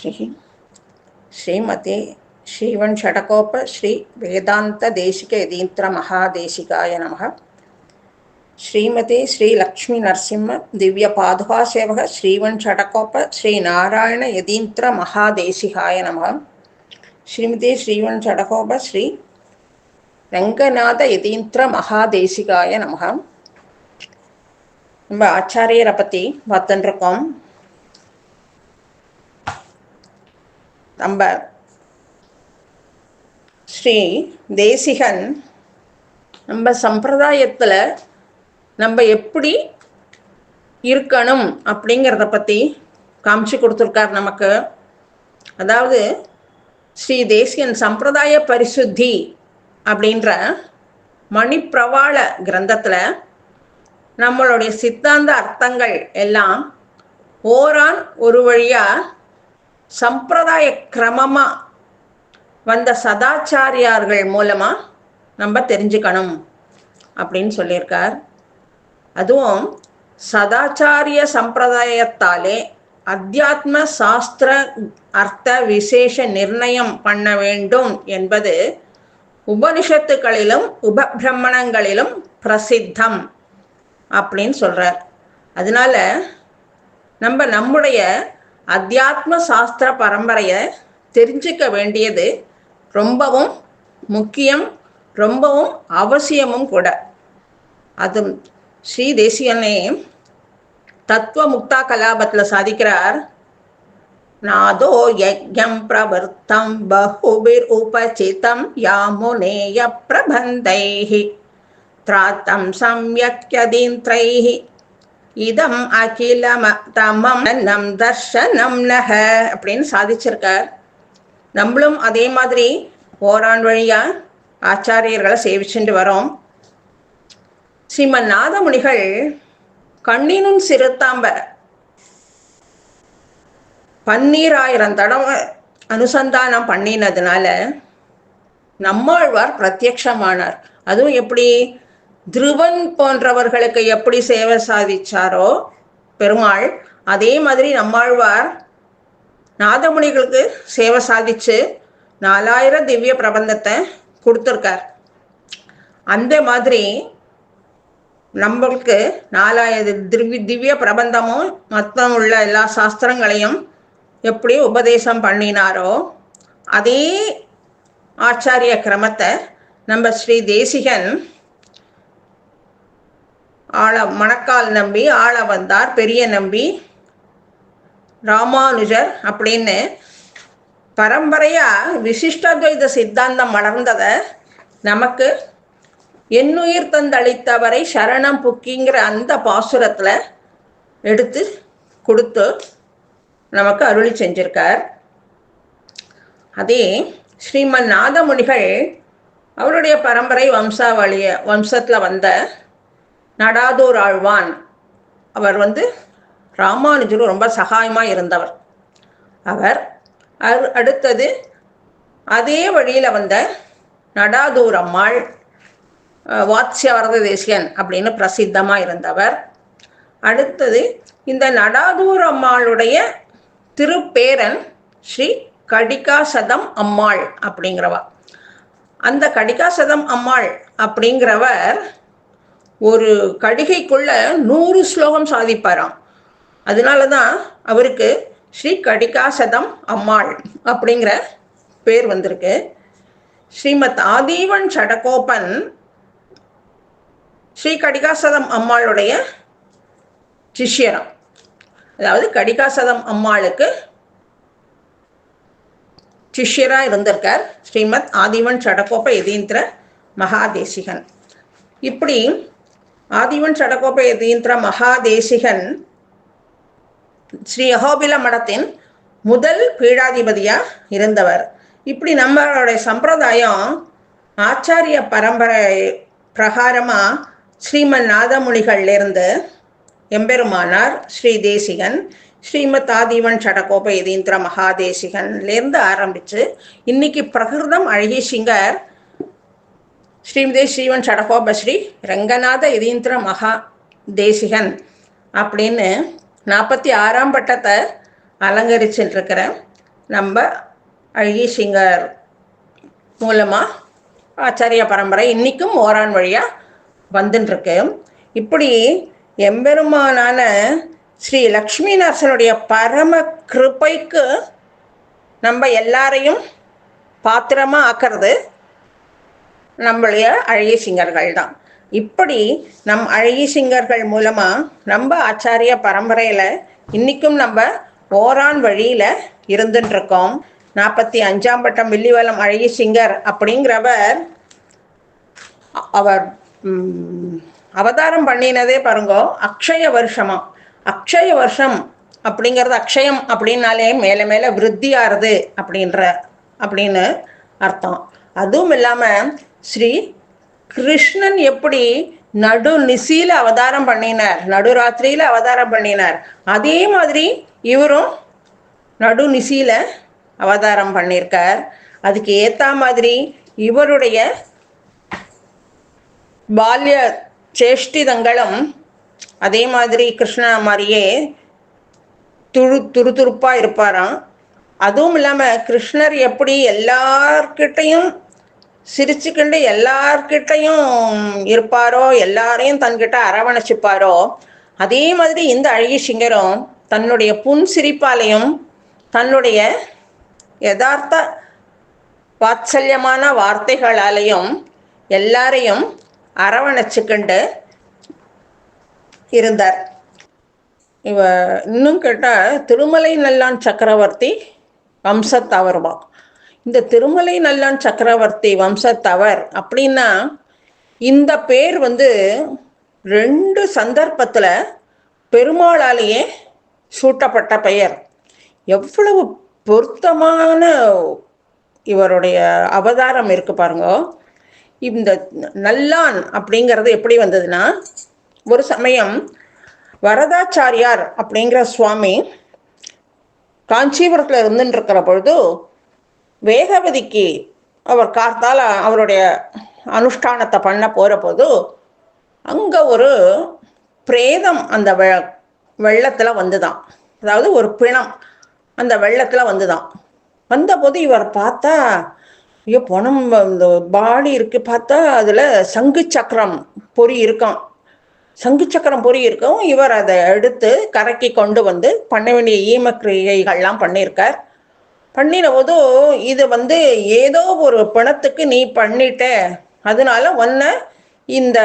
श्री श्रीमती श्रीवन् षडकोप श्री वेदांत देशिक यतीन्द्र महादेशिकाय नमः। श्रीमती श्री लक्ष्मी नरसिंह दिव्य पादुका सेवक श्रीवन् षडकोप श्री नारायण यतीन्द्र महादेशिकाय नमः। श्रीमती श्रीवन् षडकोप श्री रंगनाथ यतीन्द्र महादेशिकाय नमः। நம்ம ஆச்சாரியரை பற்றி பார்த்துட்டுருக்கோம். நம்ம ஸ்ரீ தேசிகன் நம்ம சம்பிரதாயத்தில் நம்ம எப்படி இருக்கணும் அப்படிங்கிறத பற்றி காமிச்சு கொடுத்துருக்கார் நமக்கு. அதாவது ஸ்ரீ தேசிகன் சம்பிரதாய பரிசுத்தி அப்படின்ற மணிப்பிரவாள கிரந்தத்தில் நம்மளுடைய சித்தாந்த அர்த்தங்கள் எல்லாம் ஓரான் ஒரு வழியாக சம்பிரதாய கிரமமாக வந்த சதாச்சாரியார்கள் மூலமாக நம்ம தெரிஞ்சுக்கணும் அப்படின்னு சொல்லியிருக்கார். அதுவும் சதாச்சாரிய சம்பிரதாயத்தாலே அத்தியாத்ம சாஸ்திர அர்த்த விசேஷ நிர்ணயம் பண்ண வேண்டும் என்பது உபனிஷத்துக்களிலும் உபபிரமணங்களிலும் பிரசித்தம் அப்படின்னு சொல்கிறார். அதனால நம்முடைய அத்தியாத்ம சாஸ்திர பரம்பரையை தெரிஞ்சுக்க வேண்டியது ரொம்பவும் முக்கியம், ரொம்பவும் அவசியமும் கூட. அது ஸ்ரீ தேசிகனே தத்துவ முக்தா கலாபத்தில் சாதிக்கிறார். நாதோ யஜ்ஞம் பிரவர்த்தம் பஹுபிர் உபசிதம் யாமுனேய பிரபந்தைஹி த்ராத்தம் சம்யக்யதீந்த்ரைஹி இதம் அகிலமதமம் நம் தர்ஷனம் நக அப்படின்னு சாதிச்சிருக்கார். நம்மளும் அதே மாதிரி ஓரான் வழியாக ஆச்சாரியர்களை சேவிச்சுட்டு வரோம். ஸ்ரீமன் நாதமுனிகள் கண்ணினும் சிறுத்தாம்ப 12000 தடவை அனுசந்தானம் பண்ணினதுனால நம்மாழ்வார் பிரத்யக்ஷமானார். அதுவும் எப்படி? திருவன் போன்றவர்களுக்கு எப்படி சேவை சாதிச்சாரோ பெருமாள், அதே மாதிரி நம்மாழ்வார் நாதமுனிகளுக்கு சேவை சாதிச்சு 4000 திவ்ய பிரபந்தத்தை கொடுத்துருக்கார். அந்த மாதிரி நம்மளுக்கு 4000 திவ்ய பிரபந்தமும் மொத்தம் உள்ள எல்லா சாஸ்திரங்களையும் எப்படி உபதேசம் பண்ணினாரோ அதே ஆச்சாரிய கிரமத்தை நம்ம ஸ்ரீ தேசிகன் மணக்கால் நம்பி, ஆள வந்தார், பெரிய நம்பி, ராமானுஜர் அப்படின்னு பரம்பரையாக விசிஷ்டாத்வைத சித்தாந்தம் வளர்ந்ததை நமக்கு என்னுயிர் தந்தளித்தவரை சரணம் புக்கிங்கிற அந்த பாசுரத்தில் எடுத்து கொடுத்து நமக்கு அருளி செஞ்சிருக்கார். அதே ஸ்ரீமன் நாதமுனிகள் அவருடைய பரம்பரை வம்சத்தில் வந்த நடாதூர் ஆழ்வான். அவர் ராமானுஜரும் ரொம்ப சகாயமாக இருந்தவர். அவர் அடுத்தது அதே வழியில் வந்த நடாதூர் அம்மாள், வாத்ஸ்யவரத தேசிகன் அப்படின்னு பிரசித்தமாக இருந்தவர். அடுத்தது இந்த நடாதூர் அம்மாளுடைய திருப்பேரன் ஸ்ரீ கடிகாசதம் அம்மாள் அப்படிங்கிறவா. அந்த கடிகாசதம் அம்மாள் அப்படிங்கிறவர் ஒரு கடிகைக்குள்ள 100 ஸ்லோகம் சாதிப்பாராம். அதனால தான் அவருக்கு ஸ்ரீ கடிகாசதம் அம்மாள் அப்படிங்கிற பேர் வந்திருக்கு. ஸ்ரீமத் ஆதீவன் ஷடகோபன் ஸ்ரீ கடிகாசதம் அம்மாளுடைய சிஷ்யரம். அதாவது கடிகாசதம் அம்மாளுக்கு சிஷ்யராக இருந்திருக்கார் ஸ்ரீமத் ஆதீவன் ஷடகோப யதீந்திர மகாதேசிகன். இப்படி ஆதீவன் ஷடகோப யதீந்திர மகாதேசிகன் ஸ்ரீ அஹோபில மடத்தின் முதல் பீடாதிபதியாக இருந்தவர். இப்படி நம்மளுடைய சம்பிரதாயம் ஆச்சாரிய பரம்பரை பிரகாரமாக ஸ்ரீமன் நாதமுனிகள்லேருந்து எம்பெருமானார் ஸ்ரீ தேசிகன் ஸ்ரீமத் ஆதீவன் ஷடகோப யதீந்திர மகாதேசிகன்லேருந்து ஆரம்பித்து இன்னைக்கு பிரகிருதம் அழகி சிங்கர் ஸ்ரீமதி ஸ்ரீவன் ஷடகோப ஸ்ரீ ரங்கநாத யதீந்திர மகா தேசிகன் அப்படின்னு 46ஆம் பட்டத்தை அலங்கரிச்சுட்டு இருக்கிறேன். நம்ம அழகி சிங்கர் மூலமாக ஆச்சாரிய பரம்பரை இன்றைக்கும் ஓரான் வழியாக வந்துட்டுருக்கு. இப்படி எம்பெருமானான ஸ்ரீ லக்ஷ்மி நரசனுடைய பரம கிருபைக்கு நம்ம எல்லாரையும் பாத்திரமாக ஆக்கிறது நம்மளுடைய அழகி சிங்கர்கள் தான். இப்படி நம் அழகி சிங்கர்கள் மூலமாக நம்ம ஆச்சாரிய பரம்பரையில் இன்றைக்கும் நம்ம ஓரான் வழியில் இருந்துட்டுருக்கோம். 45ஆம் பட்டம் வில்லிவலம் அழகி சிங்கர் அப்படிங்கிறவர் அவர் அவதாரம் பண்ணினதே பாருங்கோ அக்ஷய வருஷமா. அக்ஷய வருஷம் அப்படிங்கிறது அக்ஷயம் அப்படின்னாலே மேலே மேலே விருத்தியாகிறது அப்படின்னு அர்த்தம். அதுவும் இல்லாமல் ஸ்ரீ கிருஷ்ணன் எப்படி நடு நிசியில் அவதாரம் பண்ணினார், நடுராத்திரியில் அவதாரம் பண்ணினார், அதே மாதிரி இவரும் நடு நிசியில் அவதாரம் பண்ணியிருக்கார். அதுக்கு ஏற்ற மாதிரி இவருடைய பால்ய சேஷ்டிதங்களும் அதே மாதிரி கிருஷ்ண மாதிரியே துருதுருப்பாக இருப்பாராம். அதுவும் இல்லாமல் கிருஷ்ணர் எப்படி எல்லார்கிட்டையும் சிரிச்சுக்கிண்டு எல்லார்கிட்டையும் இருப்பாரோ, எல்லாரையும் தன்கிட்ட அரவணைச்சிப்பாரோ, அதே மாதிரி இந்த அழகி சிங்கரும் தன்னுடைய புன்சிரிப்பாலையும் தன்னுடைய யதார்த்த வாத்சல்யமான வார்த்தைகளாலையும் எல்லாரையும் அரவணைச்சுக்கிண்டு இருந்தார். இன்னும் கேட்டால் திருமலை நல்லான் சக்கரவர்த்தி வம்சத்தவர்மா. இந்த திருமலை நல்லான் சக்கரவர்த்தி வம்சத்தவர் அப்படின்னா இந்த பேர் 2 சந்தர்ப்பத்தில் பெருமாளாலேயே சூட்டப்பட்ட பெயர். எவ்வளவு பொருத்தமான இவருடைய அவதாரம் இருக்கு பாருங்க. இந்த நல்லான் அப்படிங்கிறது எப்படி வந்ததுன்னா, ஒரு சமயம் வரதாச்சாரியார் அப்படிங்கிற சுவாமி காஞ்சிபுரத்தில் இருந்துட்டு இருக்கிற பொழுது வேகவதிக்கு அவர் கார்த்தால் அவருடைய அனுஷ்டானத்தை பண்ண போகிற போது அங்கே ஒரு பிரேதம் அந்த வெள்ளத்தில் வந்துதான். அதாவது ஒரு பிணம் அந்த வெள்ளத்தில் வந்துதான். வந்தபோது இவர் பார்த்தா, ஐயோ பணம் இந்த பாடி இருக்கு, பார்த்தா அதில் சங்கு சக்கரம் பொறி இருக்கான். சங்கு சக்கரம் பொறி இருக்கும். இவர் அதை எடுத்து கரைக்கி கொண்டு வந்து பண்ண வேண்டிய ஈமக்கிரியைகள்லாம் பண்ணியிருக்கார். பண்ணின போது இது ஏதோ ஒரு பிணத்துக்கு நீ பண்ணிட்ட, அதனால ஒன்றை இந்த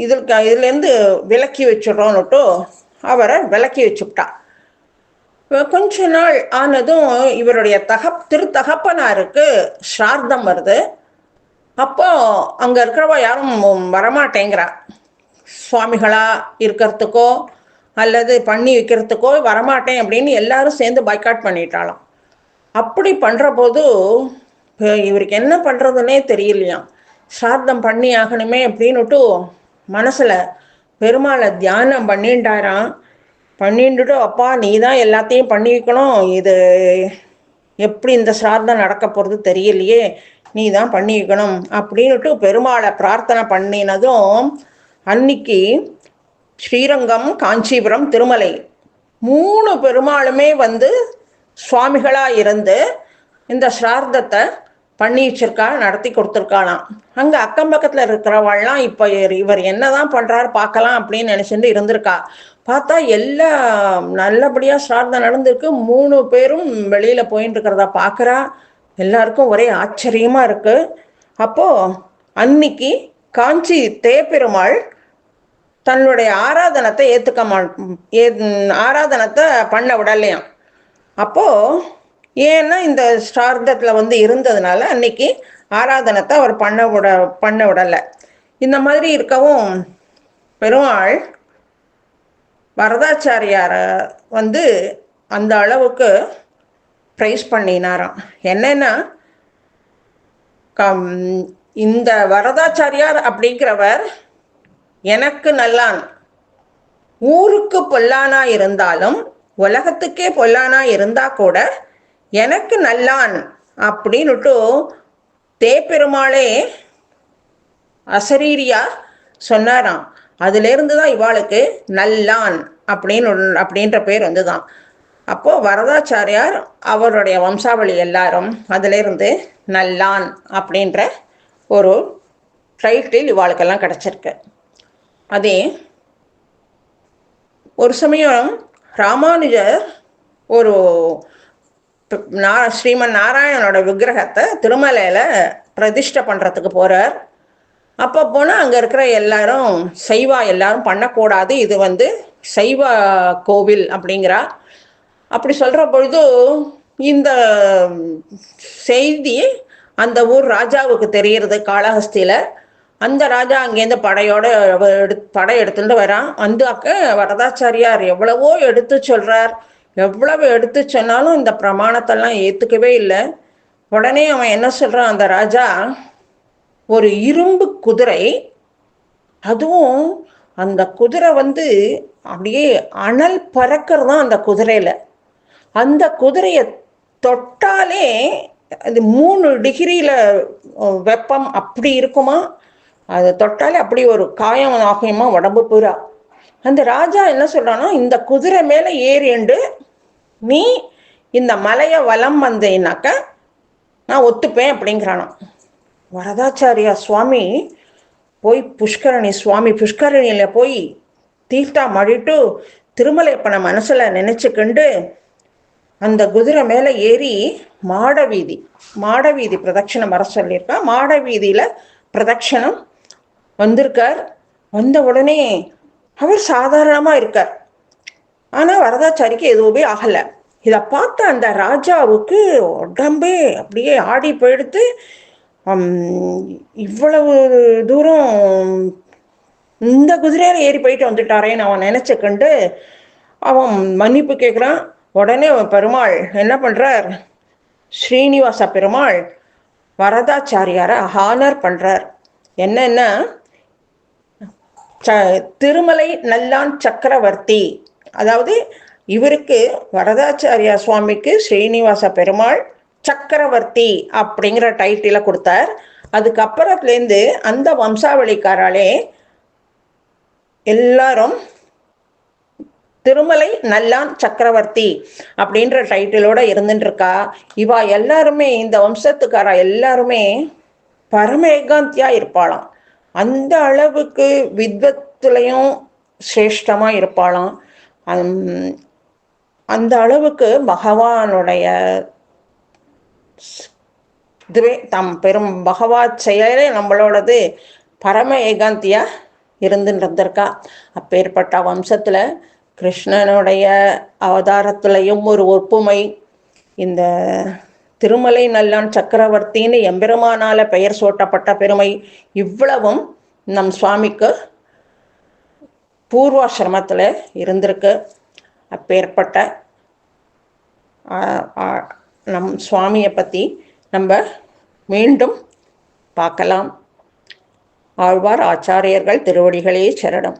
இதுலேருந்து விலக்கி வச்சுடுறோன்னுட்டு அவரை விலக்கி வச்சுவிட்டா. கொஞ்ச நாள் ஆனதும் இவருடைய திருத்தகப்பனாருக்கு ஸ்ரார்த்தம் வருது. அப்போ அங்கே இருக்கிறவா யாரும் வரமாட்டேங்கிறா. சுவாமிகளாக இருக்கிறதுக்கோ அல்லது பண்ணி வைக்கிறதுக்கோ வரமாட்டேன் அப்படின்னு எல்லாரும் சேர்ந்து பாய்காட் பண்ணிட்டாலாம். அப்படி பண்ணுற போது இவருக்கு என்ன பண்ணுறதுன்னே தெரியலையாம். ஸ்ரார்த்தம் பண்ணி ஆகணுமே அப்படின்னுட்டு மனசில் பெருமாளை தியானம் பண்ணிட்டாராம். பண்ணிட்டுட்டு, அப்பா நீ தான் எல்லாத்தையும் பண்ணி வைக்கணும், இது எப்படி இந்த ஸ்ரார்த்தம் நடக்க போகிறது தெரியலையே, நீ தான் பண்ணி வைக்கணும் அப்படின்னுட்டு பெருமாளை பிரார்த்தனை பண்ணினதும் அன்னைக்கு ஸ்ரீரங்கம், காஞ்சிபுரம், திருமலை 3 பெருமாளுமே சுவாமிகளாக இருந்து இந்த ஸ்ரார்த்தத்தை பண்ணி வச்சிருக்கா, நடத்தி கொடுத்துருக்காளாம். அங்கே அக்கம் பக்கத்தில் இருக்கிறவாள்லாம் இப்போ இவர் என்னதான் பண்ணுறாரு பார்க்கலாம் அப்படின்னு நினச்சிட்டு இருந்திருக்கா. பார்த்தா எல்லாம் நல்லபடியாக ஸ்ரார்த்தம் நடந்திருக்கு. 3 பேரும் வெளியில் போயின்னு இருக்கிறதா பார்க்குறா. எல்லாருக்கும் ஒரே ஆச்சரியமாக இருக்குது. அப்போது அன்னைக்கு காஞ்சி தேப்பெருமாள் தன்னுடைய ஆராதனத்தை ஆராதனத்தை பண்ண விடலையாம். அப்போது ஏன்னா இந்த ஸ்ரார்த்தத்தில் இருந்ததுனால அன்னைக்கு ஆராதனத்தை அவர் பண்ண விடலை. இந்த மாதிரி இருக்கவும் பெருமாள் வரதாச்சாரியாரை அந்த அளவுக்கு ப்ரைஸ் பண்ணினாராம். என்னன்னா, இந்த வரதாச்சாரியார் அப்படிங்கிறவர் எனக்கு நல்லான், ஊருக்கு பொல்லானா இருந்தாலும் உலகத்துக்கே பொல்லானா இருந்தா கூட எனக்கு நல்லான் அப்படின்னுட்டு தேப்பெருமாளே அசரீரியா சொன்னாராம். அதுலேருந்து தான் இவாளுக்கு நல்லான் அப்படின்ற பேர் வந்துதான். அப்போது வரதாச்சாரியார் அவருடைய வம்சாவளி எல்லாரும் அதிலிருந்து நல்லான் அப்படின்ற ஒரு டைட்டில் இவாளுக்கெல்லாம் கிடச்சிருக்கு. அதே ஒரு சமயம் ராமானுஜர் ஒரு ஸ்ரீமன் நாராயணனோட விக்கிரகத்தை திருமலையில் பிரதிஷ்டை பண்ணுறதுக்கு போகிறார். அப்போ போனால் அங்கே இருக்கிற எல்லாரும் சைவா எல்லாரும் பண்ணக்கூடாது, இது சைவ கோவில் அப்படிங்கிறா. அப்படி சொல்கிற பொழுது இந்த செய்தி அந்த ஊர் ராஜாவுக்கு தெரிகிறது காளஹஸ்தியில். அந்த ராஜா அங்கேருந்து படை எடுத்துட்டு வரான். அக்க வரதாச்சாரியார் எவ்வளவோ எடுத்து சொல்கிறார். எவ்வளவு எடுத்து சொன்னாலும் இந்த பிரமாணத்தெல்லாம் ஏற்றுக்கவே இல்லை. உடனே அவன் என்ன சொல்கிறான், அந்த ராஜா ஒரு இரும்பு குதிரை, அதுவும் அந்த குதிரை அப்படியே அனல் பறக்கிறது தான் அந்த குதிரையில். அந்த குதிரையை தொட்டாலே அது 3 டிகிரியில் வெப்பம் அப்படி இருக்குமா, அதை தொட்டாலே அப்படி ஒரு காயம் ஆகியமா உடம்பு பூரா. அந்த ராஜா என்ன சொல்கிறான்னா, இந்த குதிரை மேலே ஏறிண்டு நீ இந்த மலையை வலம் வந்தேனாக்க நான் ஒத்துப்பேன் அப்படிங்கிறானா. வரதாச்சாரியா சுவாமி போய் புஷ்கரணியில் போய் தீர்த்தா மடிட்டு திருமலையப்பனை மனசில் நினச்சிக்கிண்டு அந்த குதிரை மேலே ஏறி மாடவீதி பிரதட்சணம் வர சொல்லியிருக்கா. மாடவீதியில் பிரதட்சணம் வந்திருக்கார். வந்த உடனே அவர் சாதாரணமாக இருக்கார். ஆனால் வரதாச்சாரிக்கு எதுவுமே ஆகலை. இதை பார்த்த அந்த ராஜாவுக்கு உடம்பே அப்படியே ஆடி போயிடுத்து. இவ்வளவு தூரம் இந்த குதிரையில் ஏறி போயிட்டு வந்துட்டாரேன்னு அவன் நினச்சிக்கிண்டு அவன் மன்னிப்பு கேட்குறான். உடனே பெருமாள் என்ன பண்ணுறார், ஸ்ரீனிவாச பெருமாள் வரதாச்சாரியாரை ஹானர் பண்ணுறார். என்னன்னா, திருமலை நல்லான் சக்கரவர்த்தி, அதாவது இவருக்கு வரதாச்சாரியா சுவாமிக்கு ஸ்ரீனிவாச பெருமாள் சக்கரவர்த்தி அப்படிங்கிற டைட்டிலை கொடுத்தார். அதுக்கப்புறத்துலேருந்து அந்த வம்சாவளிக்காராலே எல்லாரும் திருமலை நல்லான் சக்கரவர்த்தி அப்படின்ற டைட்டிலோட இருந்துட்டுருக்கா. இவா எல்லாருமே இந்த வம்சத்துக்காரா எல்லாருமே பரம ஏகாந்தியா இருப்பாளாம். அந்த அளவுக்கு வித்வத்துலையும் சிரேஷ்டமாக இருப்பாளாம். அந்த அளவுக்கு பகவானுடைய இதுவே பெரும் பகவத் செயலே நம்மளோடது பரம ஏகாந்தியா இருந்துருக்கா. அப்பேற்பட்ட வம்சத்தில் கிருஷ்ணனுடைய அவதாரத்திலையும் ஒரு ஒப்புமை. இந்த திருமலை நல்லான் சக்கரவர்த்தின்னு எம்பெருமானால பெயர் சூட்டப்பட்ட பெருமை இவ்வளவும் நம் சுவாமிக்கு பூர்வாசிரமத்தில் இருந்திருக்கு. அப்பேற்பட்ட நம் சுவாமியை பற்றி நம்ம மீண்டும் பார்க்கலாம். ஆழ்வார் ஆச்சாரியர்கள் திருவடிகளே சரணம்.